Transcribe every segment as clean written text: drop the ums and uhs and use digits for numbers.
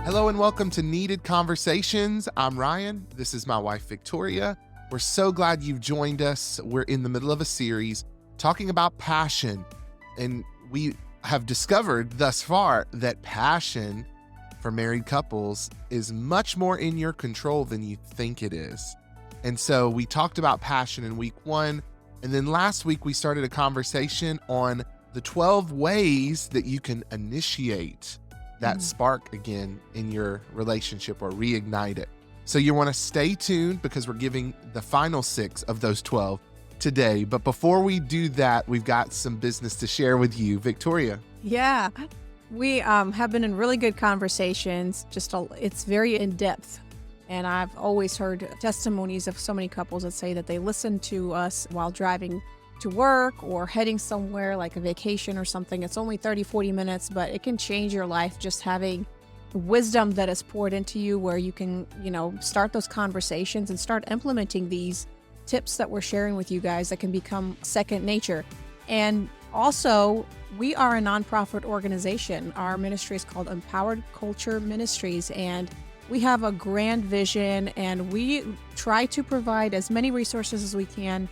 Hello and welcome to Needed Conversations. I'm Ryan. This is my wife, Viktoriya. We're so glad you've joined us. We're in the middle of a series talking about passion. And we have discovered thus far that passion for married couples is much more in your control than you think it is. And so we talked about passion in week 1. And then last week we started a conversation on the 12 ways that you can initiate that spark again in your relationship or reignite it. So you want to stay tuned because we're giving the final 6 of those 12 today. But before we do that, we've got some business to share with you. Viktoriya. Yeah, we have been in really good conversations. It's very in depth. And I've always heard testimonies of so many couples that say that they listen to us while driving to work or heading somewhere like a vacation or something. It's only 30, 40 minutes, but it can change your life just having wisdom that is poured into you where you can, start those conversations and start implementing these tips that we're sharing with you guys that can become second nature. And also, we are a nonprofit organization. Our ministry is called Empowered Culture Ministries, and we have a grand vision, and we try to provide as many resources as we can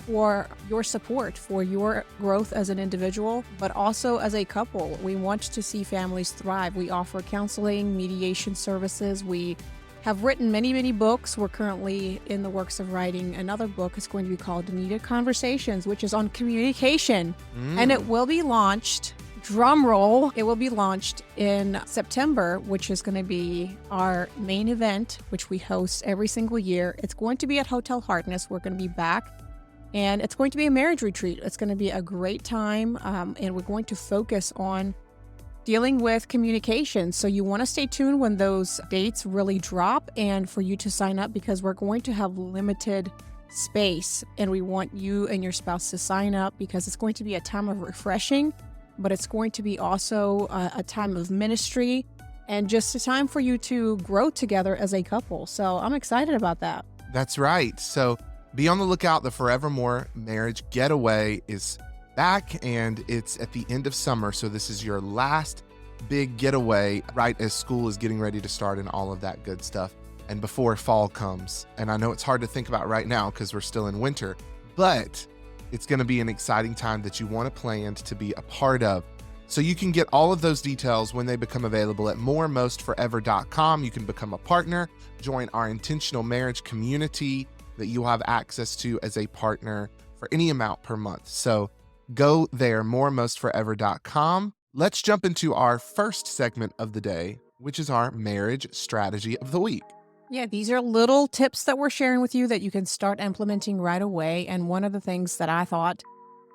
for your support, for your growth as an individual, but also as a couple. We want to see families thrive. We offer counseling, mediation services. We have written many, many books. We're currently in the works of writing another book. It's going to be called Needed Conversations, which is on communication. And it will be launched, drum roll, it will be launched in September, which is going to be our main event, which we host every single year. It's going to be at Hotel Harkness. We're going to be back. And it's going to be a marriage retreat. It's going to be a great time, and we're going to focus on dealing with communication. So you want to stay tuned when those dates really drop and for you to sign up, because we're going to have limited space, and we want you and your spouse to sign up because it's going to be a time of refreshing, but it's going to be also a time of ministry and just a time for you to grow together as a couple. So I'm excited about that. That's right. So be on the lookout. The Forevermore Marriage Getaway is back, and it's at the end of summer. So this is your last big getaway right as school is getting ready to start and all of that good stuff, and before fall comes. And I know it's hard to think about right now because we're still in winter, but it's going to be an exciting time that you want to plan to be a part of. So you can get all of those details when they become available at moremostforever.com. You can become a partner, join our intentional marriage community that you'll have access to as a partner for any amount per month. So go there, moremostforever.com. Let's jump into our first segment of the day, which is our marriage strategy of the week. Yeah, these are little tips that we're sharing with you that you can start implementing right away. And one of the things that I thought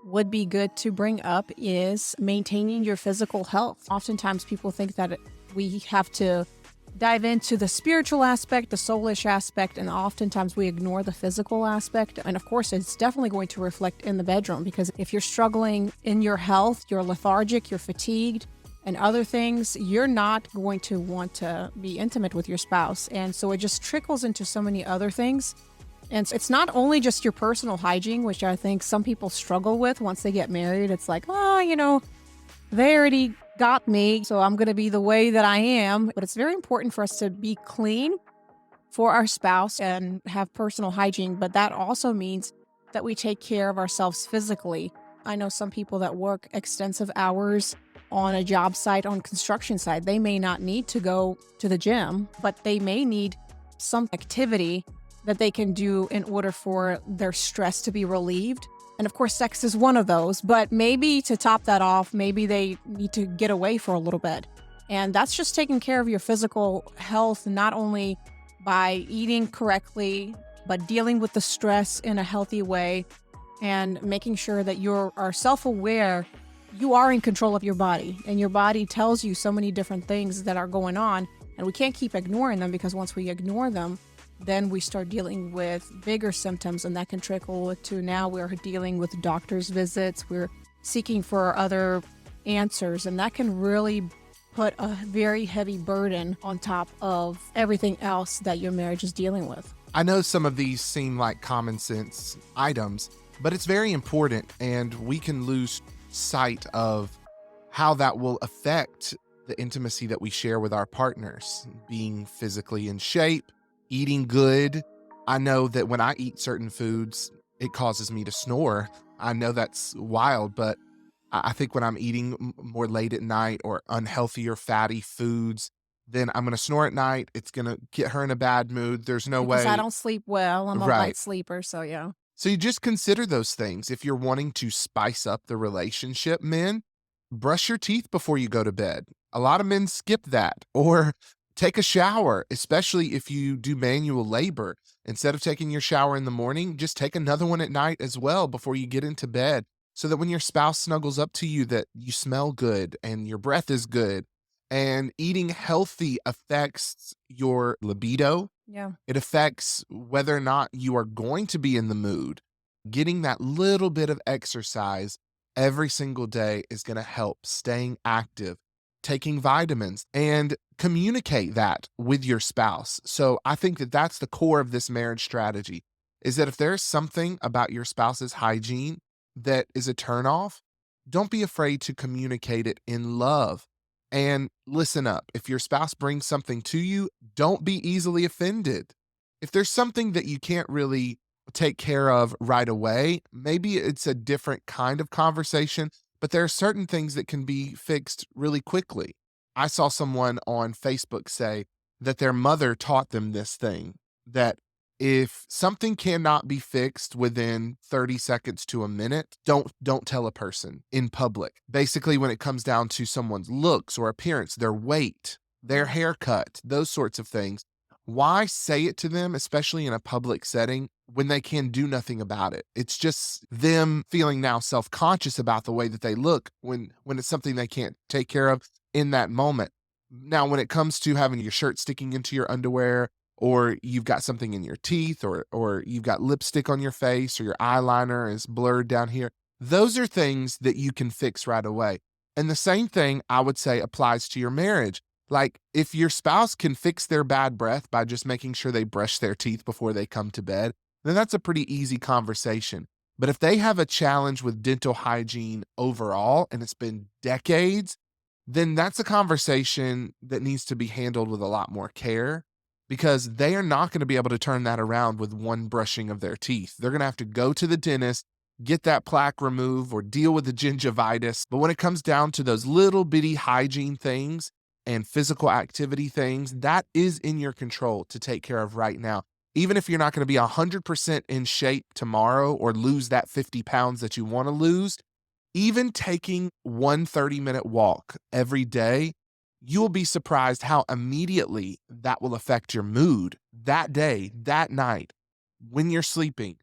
would be good to bring up is maintaining your physical health. Oftentimes people think that we have to dive into the spiritual aspect, the soulish aspect, and oftentimes we ignore the physical aspect. And of course, it's definitely going to reflect in the bedroom, because if you're struggling in your health, you're lethargic, you're fatigued, and other things, you're not going to want to be intimate with your spouse. And so it just trickles into so many other things. And it's not only just your personal hygiene, which I think some people struggle with once they get married. It's like, they already got me, so I'm going to be the way that I am. But it's very important for us to be clean for our spouse and have personal hygiene. But that also means that we take care of ourselves physically. I know some people that work extensive hours on a job site, on construction site. They may not need to go to the gym, but they may need some activity that they can do in order for their stress to be relieved. And of course, sex is one of those, but maybe to top that off, maybe they need to get away for a little bit. And that's just taking care of your physical health, not only by eating correctly, but dealing with the stress in a healthy way and making sure that you are self-aware. You are in control of your body, and your body tells you so many different things that are going on, and we can't keep ignoring them, because once we ignore them, then we start dealing with bigger symptoms, and that can trickle to now we're dealing with doctor's visits. We're seeking for other answers, and that can really put a very heavy burden on top of everything else that your marriage is dealing with. I know some of these seem like common sense items, but it's very important, and we can lose sight of how that will affect the intimacy that we share with our partners, being physically in shape, eating good. I know that when I eat certain foods, it causes me to snore. I know that's wild, but I think when I'm eating more late at night or unhealthy or fatty foods, then I'm going to snore at night. It's going to get her in a bad mood. There's no Because I way. don't sleep well. I'm a Right. light sleeper, so yeah. So you just consider those things. If you're wanting to spice up the relationship, men, brush your teeth before you go to bed. A lot of men skip that or take a shower, especially if you do manual labor. Instead of taking your shower in the morning, just take another one at night as well before you get into bed so that when your spouse snuggles up to you that you smell good and your breath is good. And eating healthy affects your libido, Yeah. it affects whether or not you are going to be in the mood. Getting that little bit of exercise every single day is going to help staying active, taking vitamins, and communicate that with your spouse. So I think that that's the core of this marriage strategy is that if there's something about your spouse's hygiene that is a turnoff, don't be afraid to communicate it in love. And listen up. If your spouse brings something to you, don't be easily offended. If there's something that you can't really take care of right away, maybe it's a different kind of conversation, but there are certain things that can be fixed really quickly. I saw someone on Facebook say that their mother taught them this thing that if something cannot be fixed within 30 seconds to a minute, don't tell a person in public. Basically, when it comes down to someone's looks or appearance, their weight, their Yeah. haircut, those sorts of things, why say it to them, especially in a public setting, when they can do nothing about it? It's just them feeling now self-conscious about the way that they look when it's something they can't take care of in that moment. Now, when it comes to having your shirt sticking into your underwear, or you've got something in your teeth, or you've got lipstick on your face, or your eyeliner is blurred down here, those are things that you can fix right away. And the same thing I would say applies to your marriage. Like, if your spouse can fix their bad breath by just making sure they brush their teeth before they come to bed, then that's a pretty easy conversation. But if they have a challenge with dental hygiene overall, and it's been decades, then that's a conversation that needs to be handled with a lot more care because they are not going to be able to turn that around with one brushing of their teeth. They're going to have to go to the dentist, get that plaque removed, or deal with the gingivitis. But when it comes down to those little bitty hygiene things and physical activity things, that is in your control to take care of right now. Even if you're not going to be 100% in shape tomorrow or lose that 50 pounds that you want to lose, even taking one 30-minute walk every day, you will be surprised how immediately that will affect your mood that day, that night, when you're sleeping.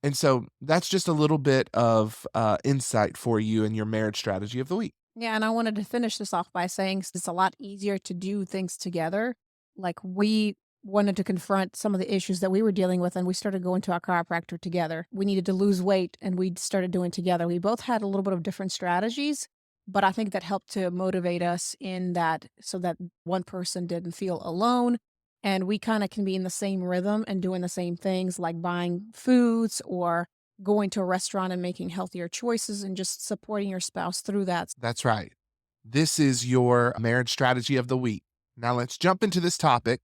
And so that's just a little bit of insight for you in your marriage strategy of the week. Yeah, and I wanted to finish this off by saying it's a lot easier to do things together. Like we wanted to confront some of the issues that we were dealing with, and we started going to our chiropractor together. We needed to lose weight, and we started doing together. We both had a little bit of different strategies, but I think that helped to motivate us in that so that one person didn't feel alone. And we kind of can be in the same rhythm and doing the same things like buying foods or going to a restaurant and making healthier choices and just supporting your spouse through that. That's right. This is your marriage strategy of the week. Now let's jump into this topic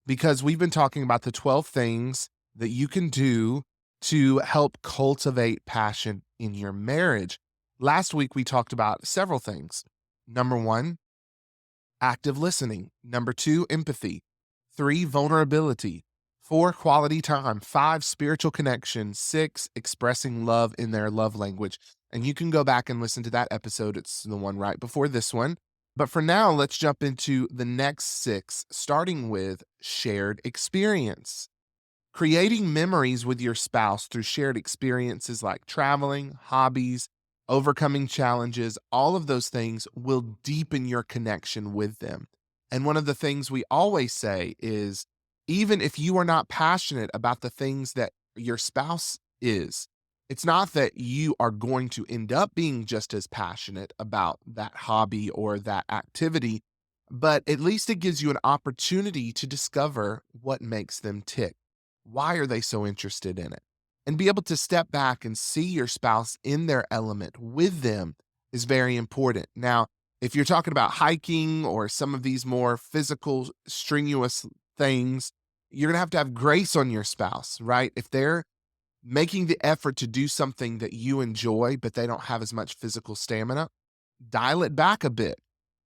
because we've been talking about the 12 things that you can do to help cultivate passion in your marriage. Last week, we talked about several things. Number one, active listening. Number two, empathy. Three, vulnerability. Four, quality time. Five, spiritual connection. Six, expressing love in their love language. And you can go back and listen to that episode. It's the one right before this one. But for now, let's jump into the next six, starting with shared experience. Creating memories with your spouse through shared experiences like traveling, hobbies, overcoming challenges, all of those things will deepen your connection with them. And one of the things we always say is even if you are not passionate about the things that your spouse is, it's not that you are going to end up being just as passionate about that hobby or that activity, but at least it gives you an opportunity to discover what makes them tick. Why are they so interested in it? And be able to step back and see your spouse in their element with them is very important. Now, If you're talking about hiking or some of these more physical, strenuous things, you're going to have grace on your spouse, right? If they're making the effort to do something that you enjoy, but they don't have as much physical stamina, dial it back a bit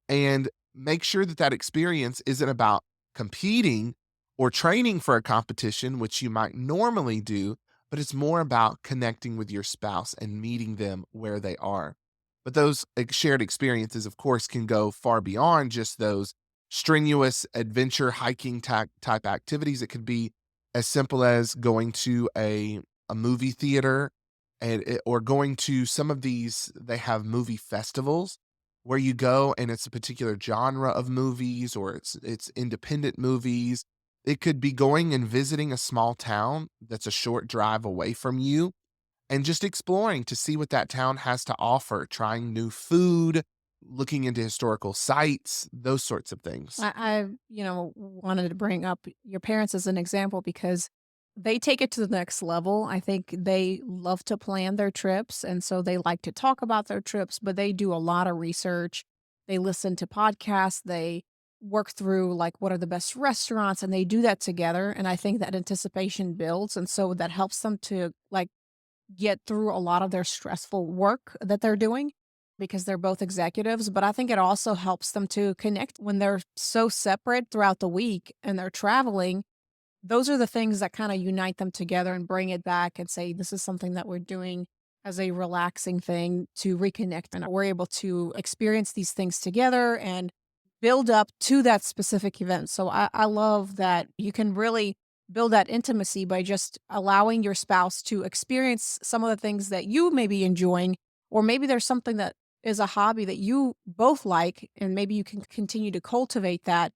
and make sure that that experience isn't about competing or training for a competition, which you might normally do, but it's more about connecting with your spouse and meeting them where they are. But those shared experiences, of course, can go far beyond just those strenuous adventure hiking type activities. It could be as simple as going to a movie theater or going to some of these, they have movie festivals where you go and it's a particular genre of movies or it's independent movies. It could be going and visiting a small town that's a short drive away from you and just exploring to see what that town has to offer, trying new food, looking into historical sites, those sorts of things. I wanted to bring up your parents as an example because they take it to the next level. I think they love to plan their trips, and so they like to talk about their trips, but they do a lot of research. They listen to podcasts, they work through, like, what are the best restaurants, and they do that together, and I think that anticipation builds, and so that helps them to, like, get through a lot of their stressful work that they're doing because they're both executives, but I think it also helps them to connect when they're so separate throughout the week and they're traveling. Those are the things that kinda unite them together and bring it back and say, "This is something that we're doing as a relaxing thing to reconnect," and we're able to experience these things together and build up to that specific event. So I love that you can really build that intimacy by just allowing your spouse to experience some of the things that you may be enjoying, or maybe there's something that is a hobby that you both like, and maybe you can continue to cultivate that.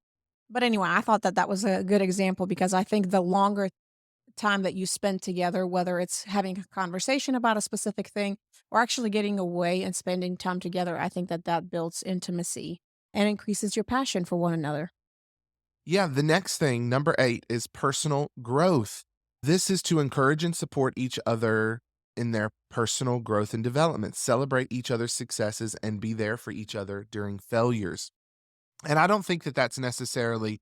But anyway, I thought that that was a good example because I think the longer time that you spend together, whether it's having a conversation about a specific thing or actually getting away and spending time together, I think that that builds intimacy and increases your passion for one another. Yeah, the next thing, number 8, is personal growth. This is to encourage and support each other in their personal growth and development, celebrate each other's successes, and be there for each other during failures. And I don't think that that's necessarily,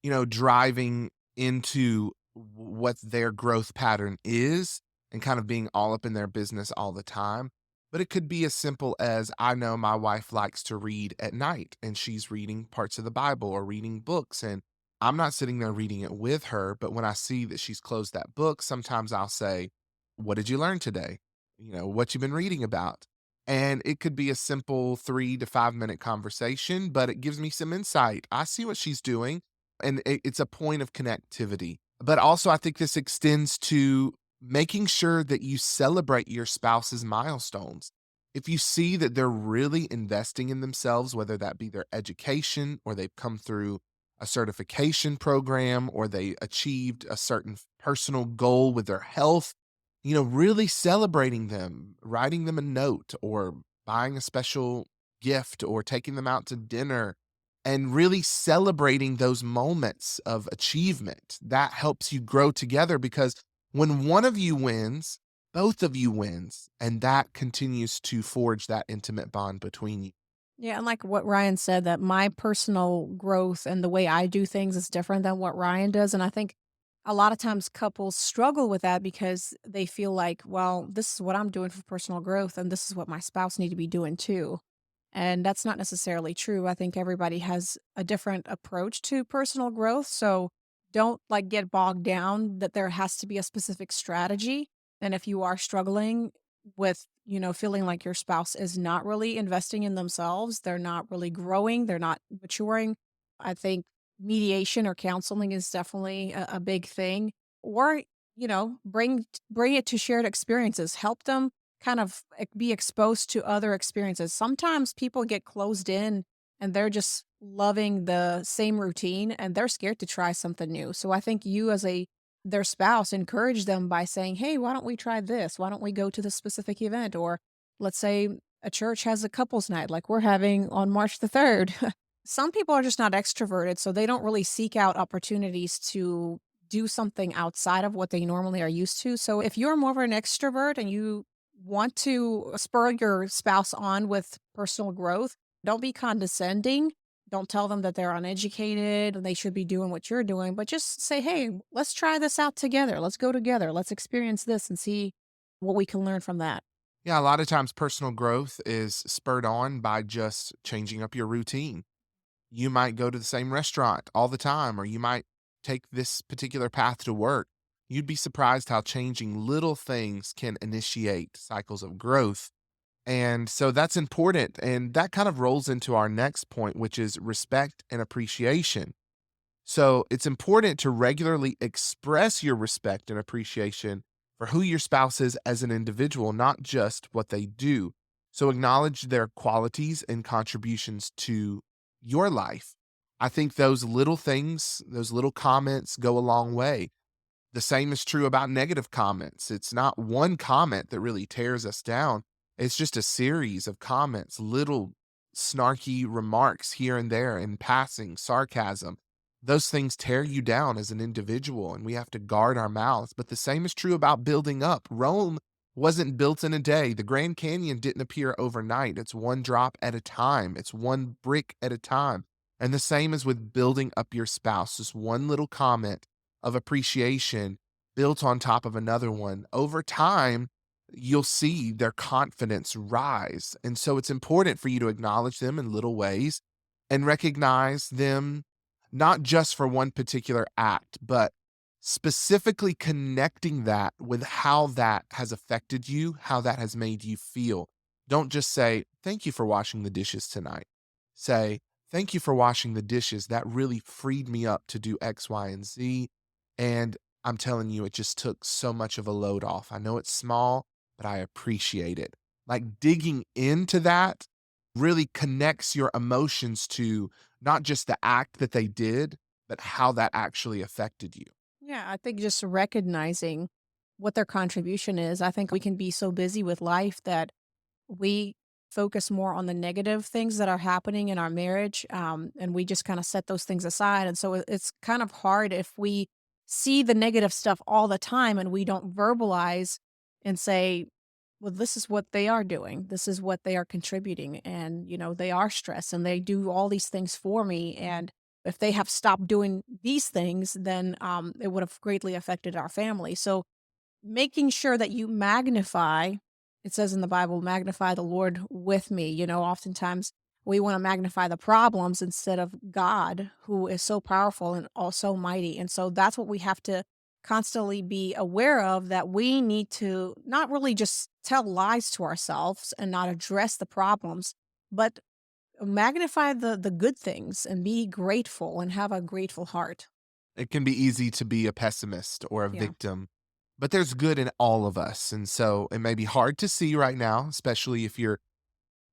driving into what their growth pattern is and kind of being all up in their business all the time. But it could be as simple as I know my wife likes to read at night and she's reading parts of the Bible or reading books. And I'm not sitting there reading it with her. But when I see that she's closed that book, sometimes I'll say, "What did you learn today? What you been reading about?" And it could be a simple 3 to 5 minute conversation, but it gives me some insight. I see what she's doing and it's a point of connectivity. But also, I think this extends to making sure that you celebrate your spouse's milestones. If you see that they're really investing in themselves, whether that be their education or they've come through a certification program or they achieved a certain personal goal with their health, really celebrating them, writing them a note or buying a special gift or taking them out to dinner and really celebrating those moments of achievement. That helps you grow together because when one of you wins, both of you wins, and that continues to forge that intimate bond between you. Yeah, and like what Ryan said, that my personal growth and the way I do things is different than what Ryan does. And I think a lot of times couples struggle with that because they feel like, well, this is what I'm doing for personal growth, and this is what my spouse need to be doing too. And that's not necessarily true. I think everybody has a different approach to personal growth. So don't like get bogged down that there has to be a specific strategy. And if you are struggling with, feeling like your spouse is not really investing in themselves, they're not really growing, they're not maturing, I think mediation or counseling is definitely a big thing. Or, bring it to shared experiences. Help them kind of be exposed to other experiences. Sometimes people get closed in and they're just loving the same routine and they're scared to try something new. So I think you as a their spouse encourage them by saying, "Hey, why don't we try this? Why don't we go to this specific event?" Or let's say a church has a couples night like we're having on March the 3rd. Some people are just not extroverted, so they don't really seek out opportunities to do something outside of what they normally are used to. So if you're more of an extrovert and you want to spur your spouse on with personal growth, Don't be condescending. Don't tell them that they're uneducated and they should be doing what you're doing, but just say, hey, let's try this out together. Let's go together. Let's experience this and see what we can learn from that. Yeah, a lot of times personal growth is spurred on by just changing up your routine. You might go to the same restaurant all the time, or you might take this particular path to work. You'd be surprised how changing little things can initiate cycles of growth. And so that's important. And that kind of rolls into our next point, which is respect and appreciation. So it's important to regularly express your respect and appreciation for who your spouse is as an individual, not just what they do. So acknowledge their qualities and contributions to your life. I think those little things, those little comments go a long way. The same is true about negative comments. It's not one comment that really tears us down. It's just a series of comments, little snarky remarks here and there in passing, sarcasm. Those things tear you down as an individual, and we have to guard our mouths. But the same is true about building up. Rome wasn't built in a day. The Grand Canyon didn't appear overnight. It's one drop at a time, it's one brick at a time. And the same is with building up your spouse. Just one little comment of appreciation built on top of another one. Over time, you'll see their confidence rise. And so it's important for you to acknowledge them in little ways and recognize them not just for one particular act, but specifically connecting that with how that has affected you, how that has made you feel. Don't just say, thank you for washing the dishes tonight. Say, thank you for washing the dishes. That really freed me up to do X, Y, and Z. And I'm telling you, it just took so much of a load off. I know it's small, but I appreciate it. Like digging into that really connects your emotions to not just the act that they did, but how that actually affected you. Yeah, I think just recognizing what their contribution is. I think we can be so busy with life that we focus more on the negative things that are happening in our marriage, and we just kind of set those things aside. And so it's kind of hard if we see the negative stuff all the time and we don't verbalize and say, well, this is what they are doing. This is what they are contributing. And, they are stressed and they do all these things for me. And if they have stopped doing these things, then it would have greatly affected our family. So making sure that you magnify, it says in the Bible, magnify the Lord with me. Oftentimes we want to magnify the problems instead of God, who is so powerful and also mighty. And so that's what we have to constantly be aware of, that we need to not really just tell lies to ourselves and not address the problems, but magnify the good things and be grateful and have a grateful heart. It can be easy to be a pessimist or a Yeah. victim, but there's good in all of us. And so it may be hard to see right now, especially if you're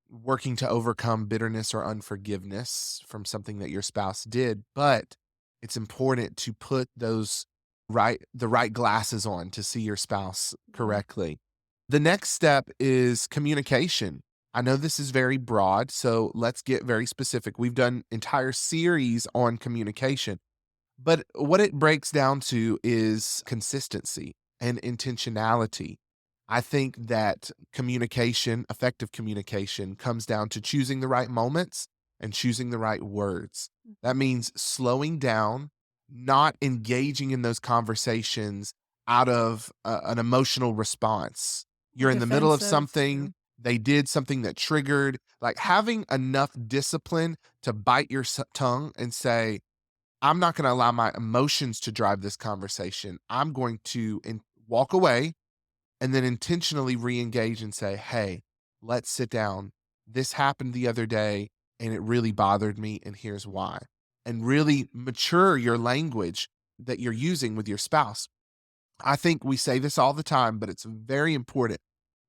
working to overcome bitterness or unforgiveness from something that your spouse did, but it's important to put the right glasses on to see your spouse Mhm. correctly. The next step is communication. I know this is very broad, so let's get very specific. We've done entire series on communication, but what it breaks down to is consistency and intentionality. I think that communication, effective communication, comes down to choosing the right moments and choosing the right words. That means slowing down, not engaging in those conversations out of an emotional response. Or You're in the middle of defensive. Yeah. something, they did something that triggered, like having enough discipline to bite your tongue and say, I'm not going to allow my emotions to drive this conversation. I'm going to walk away and then intentionally re-engage and say, "Hey, let's sit down. This happened the other day and it really bothered me and here's why." And really mature your language that you're using with your spouse. I think we say this all the time, but it's very important.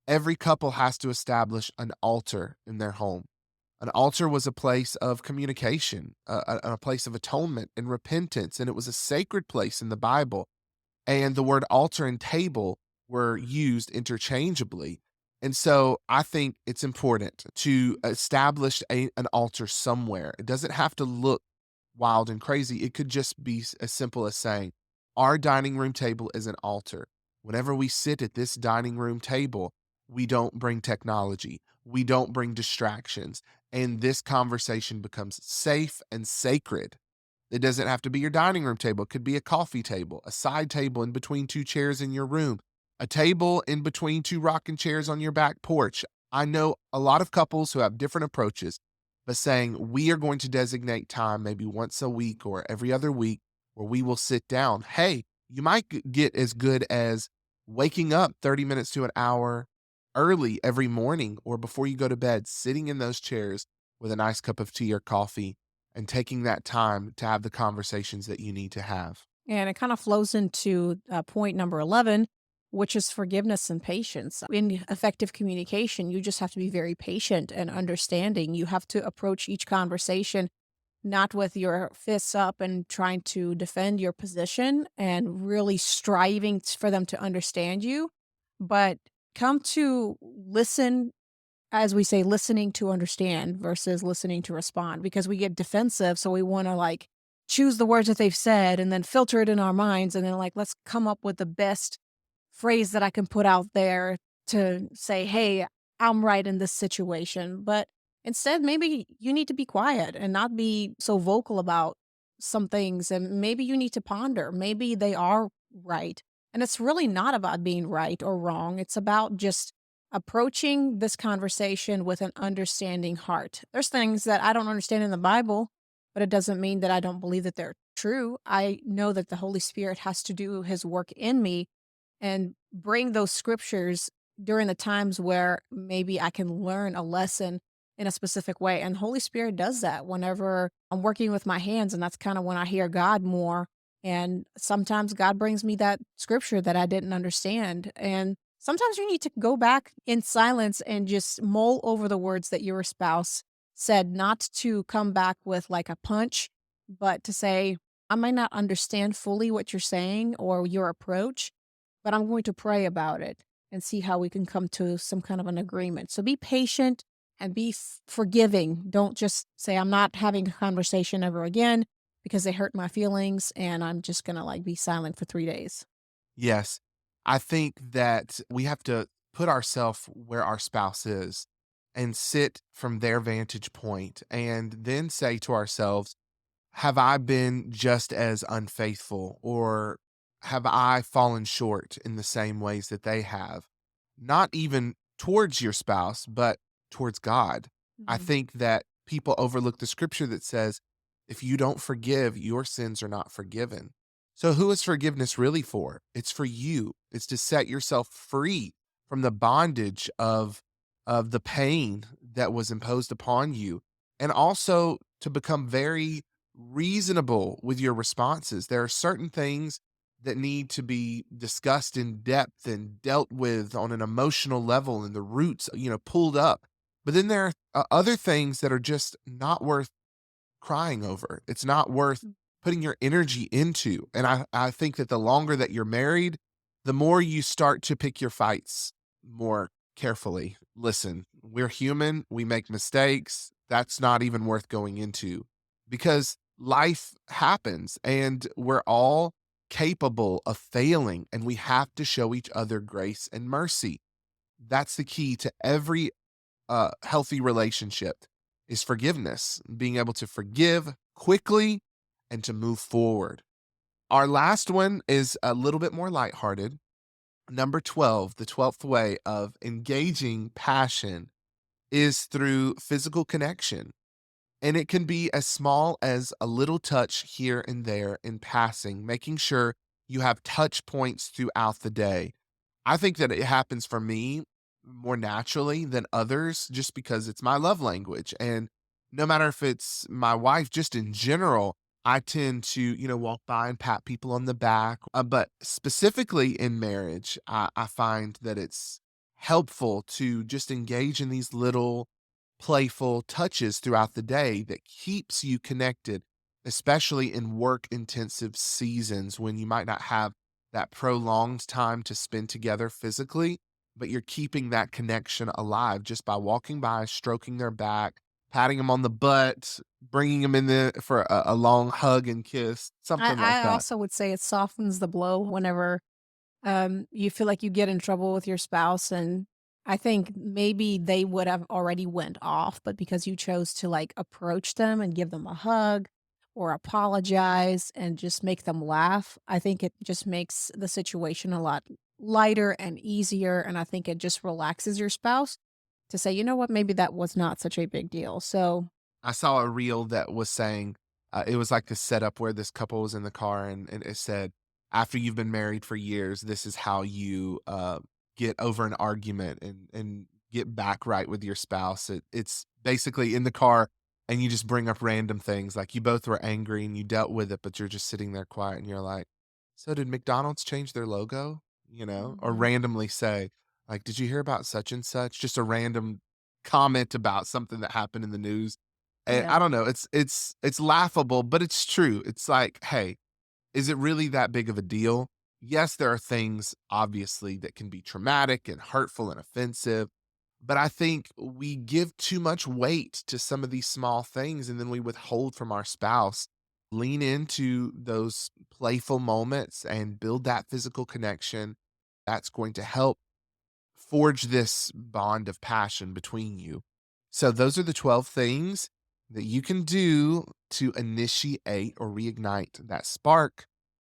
Every couple has to establish an altar in their home. An altar was a place of communication, a place of atonement and repentance, and it was a sacred place in the Bible. And the word altar and table were used interchangeably. And so I think it's important to establish an altar somewhere. It doesn't have to look wild and crazy. It could just be as simple as saying, our dining room table is an altar. Whenever we sit at this dining room table, we don't bring technology. we don't bring distractions, and this conversation becomes safe and sacred. It doesn't have to be your dining room table. It could be a coffee table, a side table in between two chairs in your room, a table in between two rocking chairs on your back porch. I know a lot of couples who have different approaches, but saying we are going to designate time maybe once a week or every other week where we will sit down. Hey, you might get as good as waking up 30 minutes to an hour early every morning or before you go to bed, sitting in those chairs with a nice cup of tea or coffee and taking that time to have the conversations that you need to have. And it kind of flows into point number 11, which is forgiveness and patience. In effective communication, you just have to be very patient and understanding. You have to approach each conversation not with your fists up and trying to defend your position and really striving for them to understand you, but come to listen, as we say, listening to understand versus listening to respond, because we get defensive. So we want to like choose the words that they've said and then filter it in our minds. And then, like, let's come up with the best phrase that I can put out there to say, hey, I'm right in this situation. But instead, maybe you need to be quiet and not be so vocal about some things. And maybe you need to ponder. Maybe they are right. And it's really not about being right or wrong. It's about just approaching this conversation with an understanding heart. There's things that I don't understand in the Bible, but it doesn't mean that I don't believe that they're true. I know that the Holy Spirit has to do his work in me and bring those scriptures during the times where maybe I can learn a lesson in a specific way. And Holy Spirit does that whenever I'm working with my hands. And that's kind of when I hear God more. And sometimes God brings me that scripture that I didn't understand. And sometimes you need to go back in silence and just mull over the words that your spouse said, not to come back with like a punch, but to say, I might not understand fully what you're saying or your approach, but I'm going to pray about it and see how we can come to some kind of an agreement. So be patient and be forgiving. Don't just say, I'm not having a conversation ever again because they hurt my feelings and I'm just going to like be silent for 3 days. Yes, I think that we have to put ourselves where our spouse is and sit from their vantage point and then say to ourselves, have I been just as unfaithful or have I fallen short in the same ways that they have? Not even towards your spouse, but towards God. I Mhm. think that people overlook the scripture that says, if you don't forgive, your sins are not forgiven. So, who is forgiveness really for? It's for you. It's to set yourself free from the bondage of the pain that was imposed upon you, and also to become very reasonable with your responses. There are certain things that need to be discussed in depth and dealt with on an emotional level and the roots, pulled up. But then there are other things that are just not worth crying over. It's not worth putting your energy into. And I think that the longer that you're married, the more you start to pick your fights more carefully. Listen, we're human, we make mistakes. That's not even worth going into because life happens and we're all capable of failing and we have to show each other grace and mercy. That's the key to every healthy relationship is forgiveness, being able to forgive quickly and to move forward. Our last one is a little bit more lighthearted. Number 12, the 12th way of engaging passion is through physical connection. And it can be as small as a little touch here and there in passing, making sure you have touch points throughout the day. I think that it happens for me more naturally than others just because it's my love language. And no matter if it's my wife, just in general, I tend to, walk by and pat people on the back. But specifically in marriage, I find that it's helpful to just engage in these little playful touches throughout the day that keeps you connected, especially in work intensive seasons when you might not have that prolonged time to spend together physically, but you're keeping that connection alive just by walking by, stroking their back, patting them on the butt, bringing them in there for a long hug and kiss, something like I that. also would say it softens the blow whenever you feel like you get in trouble with your spouse and I think maybe they would have already went off, but because you chose to, like, approach them and give them a hug or apologize and just make them laugh, I think it just makes the situation a lot lighter and easier, and I think it just relaxes your spouse to say, "You know what? Maybe that was not such a big deal." So I saw a reel that was saying, it was like this setup where this couple was in the car and it said, after you've been married for years, this is how you get over an argument and get back right with your spouse. It's basically in the car and you just bring up random things. Like you both were angry and you dealt with it, but you're just sitting there quiet and you're like, so did McDonald's change their logo? Or Mhm. randomly say, like, did you hear about such and such? Just a random comment about something that happened in the news. Yeah. I don't know, it's laughable, but it's true. It's like, "Hey, is it really that big of a deal?" Yes, there are things, obviously, that can be traumatic and hurtful and offensive, but I think we give too much weight to some of these small things, and then we withhold from our spouse. Lean into those playful moments and build that physical connection. That's going to help forge this bond of passion between you. So, those are the 12 things that you can do to initiate or reignite that spark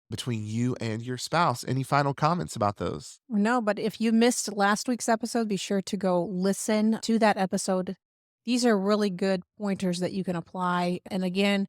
between you and your spouse. Any final comments about those? No, but if you missed last week's episode, be sure to go listen to that episode. These are really good pointers that you can apply. And again,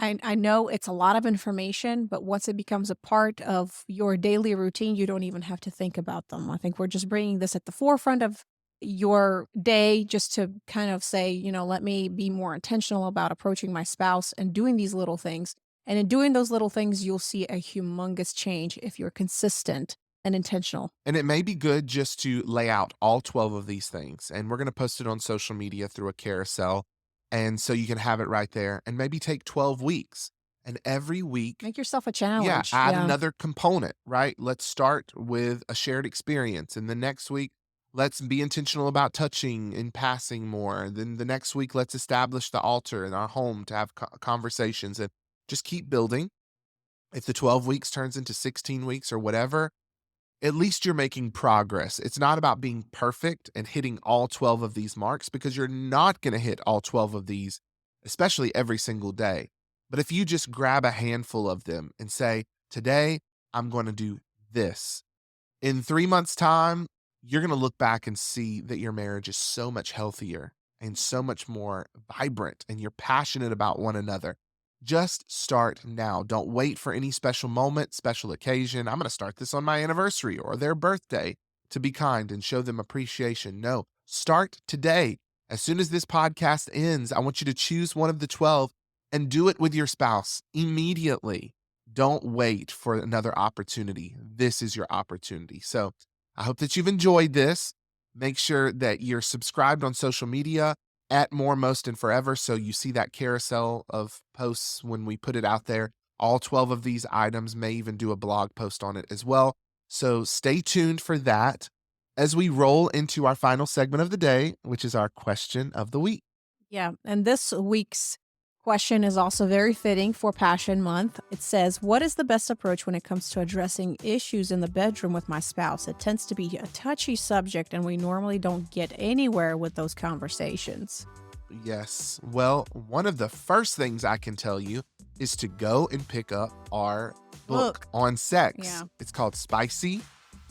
I know it's a lot of information, but once it becomes a part of your daily routine, you don't even have to think about them. I think we're just bringing this at the forefront of your day just to kind of say, let me be more intentional about approaching my spouse and doing these little things. And in doing those little things, you'll see a humongous change if you're consistent and intentional. And it may be good just to lay out all 12 of these things. And we're going to post it on social media through a carousel. And so you can have it right there and maybe take 12 weeks. And every week, Make yourself a yeah, challenge. add Yeah. another component, right? Let's start with a shared experience. And the next week, let's be intentional about touching and passing more. Then the next week, let's establish the altar in our home to have conversations and just keep building. If the 12 weeks turns into 16 weeks or whatever, at least you're making progress. It's not about being perfect and hitting all 12 of these marks because you're not going to hit all 12 of these, especially every single day. But if you just grab a handful of them and say, today, I'm going to do this. In 3 months' time, you're going to look back and see that your marriage is so much healthier and so much more vibrant, and you're passionate about one another. Just start now. Don't wait for any special moment, special occasion. I'm going to start this on my anniversary or their birthday to be kind and show them appreciation. No, start today. As soon as this podcast ends, I want you to choose one of the 12 and do it with your spouse immediately. Don't wait for another opportunity. This is your opportunity. So I hope that you've enjoyed this. Make sure that you're subscribed on social media at More, Most, and Forever so you see that carousel of posts when we put it out there. All 12 of these items, may even do a blog post on it as well. So stay tuned for that as we roll into our final segment of the day, which is our question of the week. Yeah. And this week's question is also very fitting for Passion Month. It says, "What is the best approach when it comes to addressing issues in the bedroom with my spouse? It tends to be a touchy subject, and we normally don't get anywhere with those conversations." Yes. Well, one of the first things I can tell you is to go and pick up our book Book. on sex. Yeah. It's called Spicy,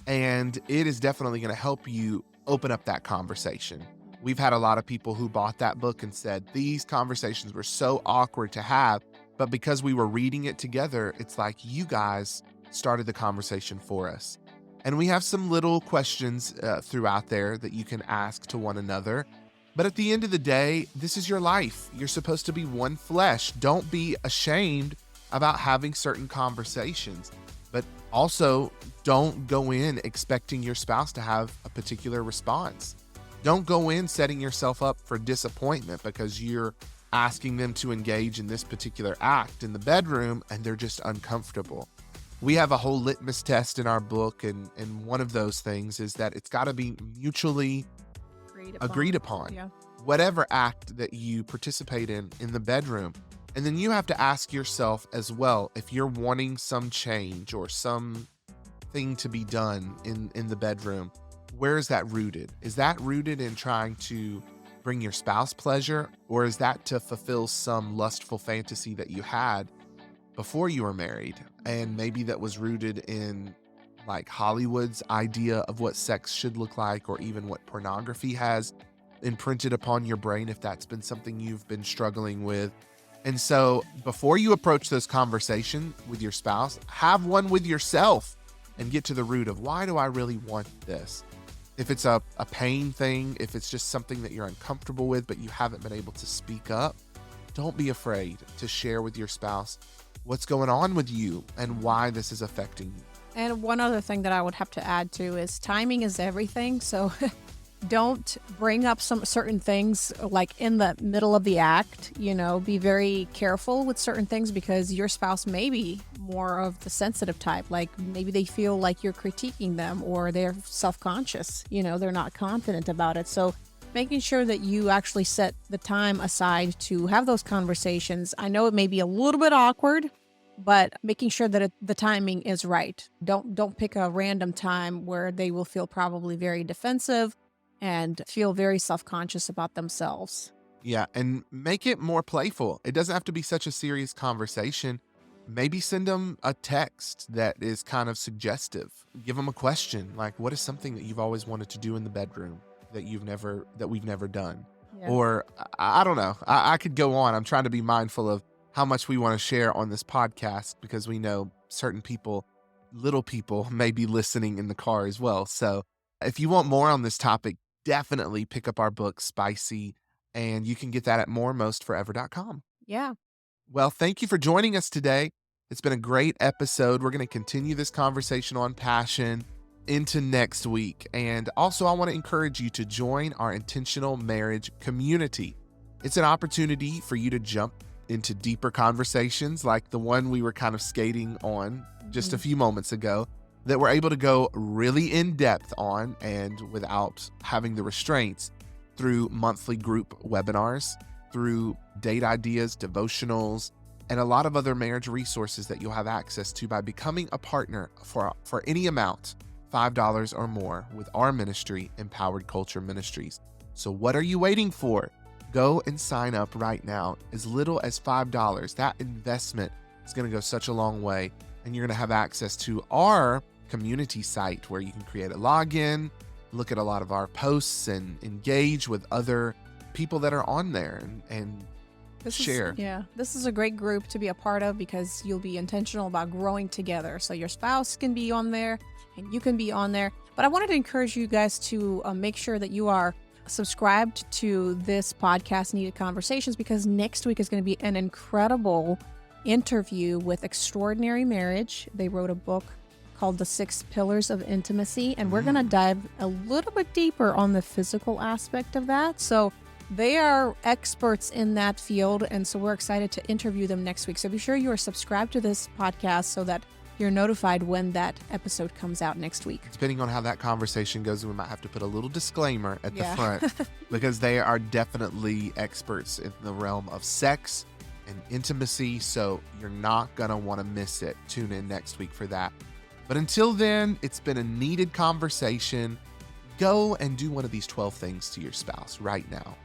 and it is definitely going to help you open up that conversation. We've had a lot of people who bought that book and said these conversations were so awkward to have, but because we were reading it together, it's like you guys started the conversation for us. And we have some little questions throughout there that you can ask to one another. But at the end of the day, this is your life. You're supposed to be one flesh. Don't be ashamed about having certain conversations, but also don't go in expecting your spouse to have a particular response. Don't go in setting yourself up for disappointment because you're asking them to engage in this particular act in the bedroom and they're just uncomfortable. We have a whole litmus test in our book, and one of those things is that it's got to be mutually agreed upon. Yeah. Whatever act that you participate in the bedroom. And then you have to ask yourself as well, if you're wanting some change or some thing to be done in the bedroom, where is that rooted? Is that rooted in trying to bring your spouse pleasure, or is that to fulfill some lustful fantasy that you had before you were married? And maybe that was rooted in like Hollywood's idea of what sex should look like, or even what pornography has imprinted upon your brain, if that's been something you've been struggling with. And so before you approach those conversations with your spouse, have one with yourself and get to the root of, why do I really want this? If it's a pain thing, if it's just something that you're uncomfortable with, but you haven't been able to speak up, don't be afraid to share with your spouse what's going on with you and why this is affecting you. And one other thing that I would have to add to is timing is everything. So don't bring up some certain things like in the middle of the act. Be very careful with certain things, because your spouse may be more of the sensitive type. Like maybe they feel like you're critiquing them, or they're self-conscious. They're not confident about it. So making sure that you actually set the time aside to have those conversations. I know it may be a little bit awkward, but making sure that the timing is right. Don't pick a random time where they will feel probably very defensive and feel very self-conscious about themselves. Yeah, and make it more playful. It doesn't have to be such a serious conversation. Maybe send them a text that is kind of suggestive. Give them a question, like, what is something that you've always wanted to do in the bedroom that we've never done? Yeah. Or I don't know. I could go on. I'm trying to be mindful of how much we want to share on this podcast, because we know certain people, little people, may be listening in the car as well. So if you want more on this topic, definitely pick up our book, Spicy, and you can get that at moremostforever.com. Yeah. Well, thank you for joining us today. It's been a great episode. We're going to continue this conversation on passion into next week. And also, I want to encourage you to join our intentional marriage community. It's an opportunity for you to jump into deeper conversations like the one we were kind of skating on just a few moments ago, that we're able to go really in depth on, and without having the restraints, through monthly group webinars, through date ideas, devotionals, and a lot of other marriage resources that you'll have access to by becoming a partner for any amount, $5 or more, with our ministry, Empowered Culture Ministries. So what are you waiting for? Go and sign up right now. As little as $5. That investment is going to go such a long way, and you're going to have access to our community site where you can create a login, look at a lot of our posts, and engage with other people that are on there and share. This is a great group to be a part of, because you'll be intentional about growing together. So your spouse can be on there and you can be on there. But I wanted to encourage you guys to make sure that you are subscribed to this podcast, Needed Conversations, because next week is going to be an incredible interview with Extraordinary Marriage. They wrote a book called The 6 Pillars of Intimacy, and we're going to dive a little bit deeper on the physical aspect of that. So they are experts in that field, and so we're excited to interview them next week. So be sure you are subscribed to this podcast so that you're notified when that episode comes out next week. Depending on how that conversation goes, we might have to put a little disclaimer at the front, because they are definitely experts in the realm of sex and intimacy, so you're not going to want to miss it. Tune in next week for that. But until then, it's been a needed conversation. Go and do one of these 12 things to your spouse right now.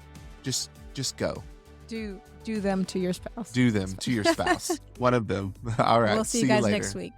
Just go. Do them to your spouse. Do them to your spouse. One of them. All right. We'll see you guys later. next week.